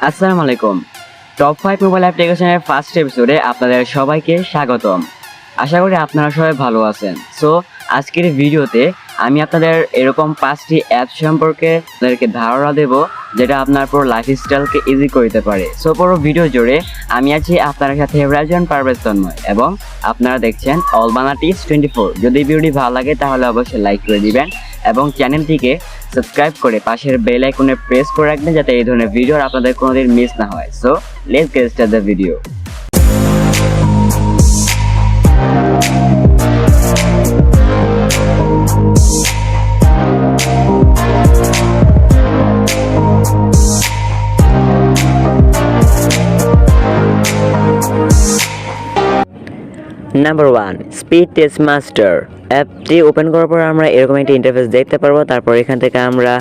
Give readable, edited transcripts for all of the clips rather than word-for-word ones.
আসসালামু আলাইকুম। Top 5 mobile অ্যাপ্লিকেশনের ফার্স্ট এপিসোডে আপনাদের সবাইকে স্বাগতম। আশা করি আপনারা সবাই ভালো আছেন। সো আজকের ভিডিওতে আমি আপনাদের এরকম 5টি অ্যাপ সম্পর্কে আপনাদেরকে ধারণা দেব যেটা আপনার পুরো লাইফস্টাইলকে ইজি করে দিতে পারে। সো পুরো ভিডিও জুড়ে আমি আছি আপনার সাথে রাজন পারভেজ তন্ময় এবং আপনারা দেখছেন অল বাংলা টিপস 24। যদি ভিডিওটি ভালো লাগে তাহলে অবশ্যই লাইক করে দিবেন এবং চ্যানেলটিকে সাবস্ক্রাইব করে পাশের বেল আইকনে প্রেস করে রাখবেন যাতে এই ধরনের ভিডিও আপনাদের কোনোদিন মিস না হয়। So let's get start the video. Number 1, speed test master. অ্যাপটি ওপেন করার পর আমরা এরকম একটা ইন্টারফেস দেখতে পারবো। তারপর এখান থেকে আমরা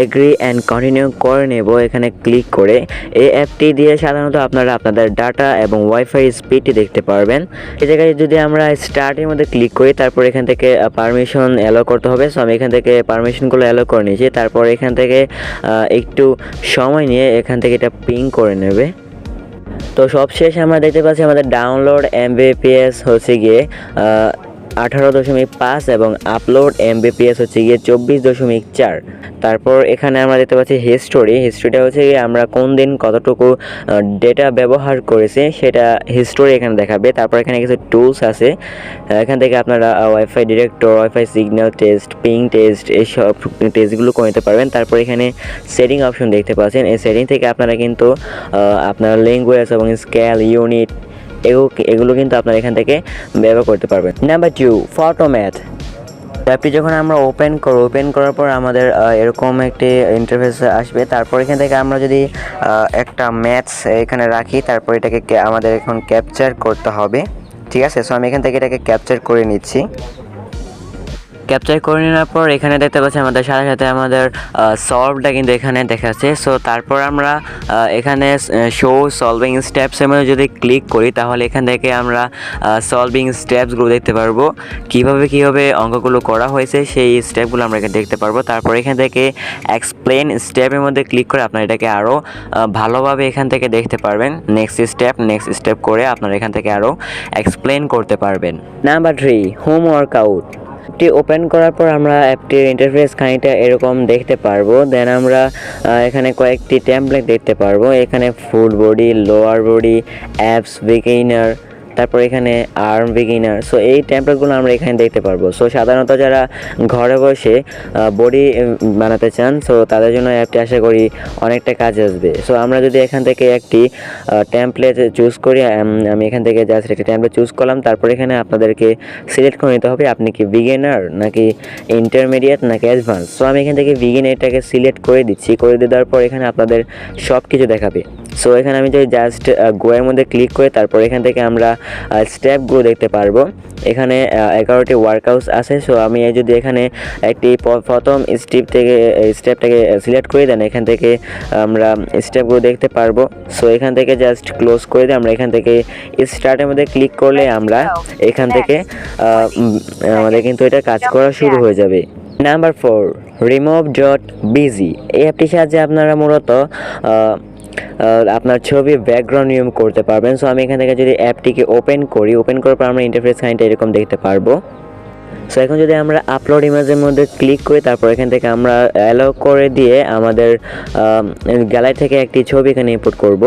এগ্রি অ্যান্ড কন্টিনিউ করে নেব এখানে ক্লিক করে। এই অ্যাপটি দিয়ে সাধারণত আপনারা আপনাদের ডাটা এবং ওয়াইফাই স্পিডটি দেখতে পারবেন। এই জায়গায় যদি আমরা স্টার্টের মধ্যে ক্লিক করি তারপর এখান থেকে পারমিশন অ্যালো করতে হবে। সো আমি এখান থেকে পারমিশনগুলো অ্যালো করে নিয়েছি। তারপর এখান থেকে একটু সময় নিয়ে এখান থেকে এটা পিং করে নেবে। তো সবশেষ আমরা দেখতে পাচ্ছি আমাদের ডাউনলোড এমবিপিএস হচ্ছে গিয়ে 18.5 এবং আপলোড এমবিপিএস হচ্ছে গিয়ে 24.4। তারপর এখানে আমরা দেখতে পাচ্ছি হিস্টোরিটা হচ্ছে গিয়ে আমরা কোন দিন কতটুকু ডেটা ব্যবহার করেছি সেটা হিস্টোরি এখানে দেখাবে। তারপর এখানে কিছু টুলস আছে, এখান থেকে আপনারা wifi director, wifi signal test, ping test এইসব টেস্টগুলো করে নিতে পারবেন। তারপর এখানে সেটিং অপশন দেখতে পাচ্ছেন। এই সেটিং থেকে আপনারা কিন্তু আপনার ল্যাঙ্গুয়েজ এবং স্কেল ইউনিট এগুলো কিন্তু আপনারা এখান থেকে ব্যবহার করতে পারবেন। Number 2, Photomath. অ্যাপটি যখন আমরা ওপেন করার পর আমাদের এরকম একটি ইন্টারফেস আসবে। তারপর এখান থেকে আমরা যদি একটা ম্যাথস এখানে রাখি তারপর এটাকে আমাদের এখন ক্যাপচার করতে হবে, ঠিক আছে। সো আমি এখান থেকে এটাকে ক্যাপচার করে নিচ্ছি। ক্যাপচার করে নেওয়ার পর এখানে দেখতে পাচ্ছি আমাদের সাথে সাথে আমাদের সলভটা কিন্তু এখানে দেখাচ্ছে। সো তারপর আমরা এখানে শো সলভিং স্টেপসের মধ্যে যদি ক্লিক করি তাহলে এখান থেকে আমরা সলভিং স্টেপসগুলো দেখতে পারবো, কীভাবে অঙ্কগুলো করা হয়েছে সেই স্টেপগুলো আমরা এখানে দেখতে পারবো। তারপর এখান থেকে এক্সপ্লেন স্টেপের মধ্যে ক্লিক করে আপনারা এটাকে আরও ভালোভাবে এখান থেকে দেখতে পারবেন। নেক্সট স্টেপ করে আপনারা এখান থেকে আরও এক্সপ্লেন করতে পারবেন। Number 3, home workout. অ্যাপটি ওপেন করার পর আমরা অ্যাপটির ইন্টারফেস খানিকটা এরকম দেখতে পারবো। দেন আমরা এখানে কয়েকটি টেমপ্লেট দেখতে পারবো। এখানে full body, lower body, apps beginner, তারপর এখানে আর্ম বিগিনার। সো এই টেমপ্লেটগুলো আমরা এখানে দেখতে পারবো। সো সাধারণত যারা ঘরে বসে বডি বানাতে চান সো তাদের জন্য অ্যাপটি আশা করি অনেকটা কাজে আসবে। সো আমরা যদি এখান থেকে একটি টেমপ্লেট চুজ করি, আমি এখান থেকে জাস্ট একটি টেমপ্লেট চুজ করলাম। তারপর এখানে আপনাদেরকে সিলেক্ট করে নিতে হবে আপনি কি বিগিনার নাকি ইন্টারমিডিয়েট নাকি অ্যাডভান্স। সো আমি এখান থেকে বিগিনারটাকে সিলেক্ট করে দিচ্ছি। করে দেওয়ার পর এখানে আপনাদের সব কিছু দেখাবে। সো এখানে আমি যদি জাস্ট গোয়ের মধ্যে ক্লিক করে তারপর এখান থেকে আমরা স্টেপগুলো দেখতে পারবো। এখানে 11টি ওয়ার্কআউটস আছে। সো আমি যদি এখানে একটি প্রথম স্টেপটাকে সিলেক্ট করে দেন এখান থেকে আমরা স্টেপগুলো দেখতে পারবো। সো এখান থেকে জাস্ট ক্লোজ করে দিয়ে আমরা এখান থেকে স্টার্টের মধ্যে ক্লিক করলে আমরা এখান থেকে আমাদের কিন্তু এটা কাজ করা শুরু হয়ে যাবে। Number 4, remove.bg। এই অ্যাপটির সাহায্যে আপনারা মূলত আপনার ছবি ব্যাকগ্রাউন্ড রিমুভ করতে পারবেন। সো আমি এখান থেকে যদি অ্যাপটিকে ওপেন করার পর আমরা ইন্টারফেস খানিকটা এরকম দেখতে পারবো। সো এখন যদি আমরা আপলোড ইমেজের মধ্যে ক্লিক করি তারপর এখান থেকে আমরা অ্যালো করে দিয়ে আমাদের গ্যালারি থেকে একটি ছবি এখানে ইম্পোর্ট করব।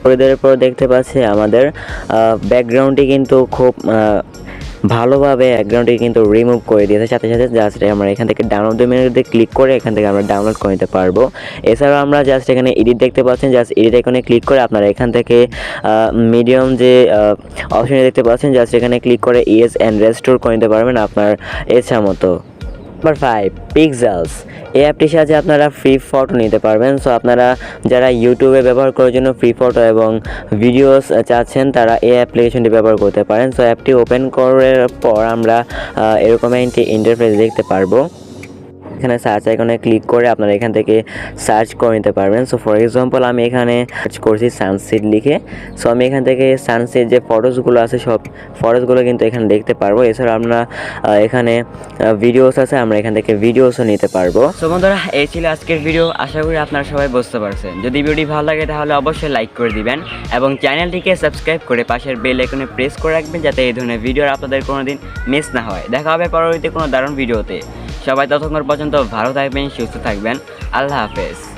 করে দেওয়ার পর দেখতে পাচ্ছি আমাদের ব্যাকগ্রাউন্ডটি কিন্তু খুব ভালোভাবে ব্যাকগ্রাউন্ডটি কিন্তু রিমুভ করে দিয়েছে। সাথে সাথে জাস্ট আমরা এখান থেকে ডাউনলোড মেনুতে ক্লিক করে এখান থেকে আমরা ডাউনলোড করে নিতে পারবো। এছাড়াও আমরা জাস্ট এখানে এডিট দেখতে পাচ্ছেন, জাস্ট এডিট আইকনে ক্লিক করে আপনারা এখান থেকে মিডিয়াম যে অপশনে দেখতে পাচ্ছেন জাস্ট এখানে ক্লিক করে ইয়েস অ্যান্ড রেস্টোর করে নিতে পারবেন আপনার ইচ্ছা মতো। Number 5, pixels. এই অ্যাপটির সাহায্যে আপনারা ফ্রি ফটো নিতে পারবেন। সো আপনারা যারা ইউটিউবে ব্যবহার করার জন্য ফ্রি ফটো এবং ভিডিওস চাচ্ছেন তারা এই অ্যাপ্লিকেশনটি ব্যবহার করতে পারেন। সো অ্যাপটি ওপেন করার পর আমরা এরকম একটি ইন্টারফেস দেখতে পারবো। এখানে সার্চ আইকনে ক্লিক করে আপনারা এখান থেকে সার্চ করে নিতে পারবেন। সো ফর এক্সাম্পল আমি এখানে সার্চ করছি সানসেট লিখে। সো আমি এখান থেকে সানসেট যে ফটোসগুলো আছে সব ফটোসগুলো কিন্তু এখানে দেখতে পারবো। এছাড়া আমরা এখানে ভিডিওস আছে, আমরা এখান থেকে ভিডিওসও নিতে পারবো। সো বন্ধুরা, এই ছিল আজকের ভিডিও। আশা করি আপনারা সবাই বুঝতে পারছেন। যদি ভিডিওটি ভালো লাগে তাহলে অবশ্যই লাইক করে দিবেন এবং চ্যানেলটিকে সাবস্ক্রাইব করে পাশের বেল আইকনে প্রেস করে রাখবেন যাতে এই ধরনের ভিডিও আপনাদের কোনোদিন মিস না হয়। দেখা হবে পরবর্তী কোনো দারুণ ভিডিওতে। সবাই ততক্ষণ পর্যন্ত ভালো থাকবেন, সুস্থ থাকবেন। আল্লাহ হাফেজ।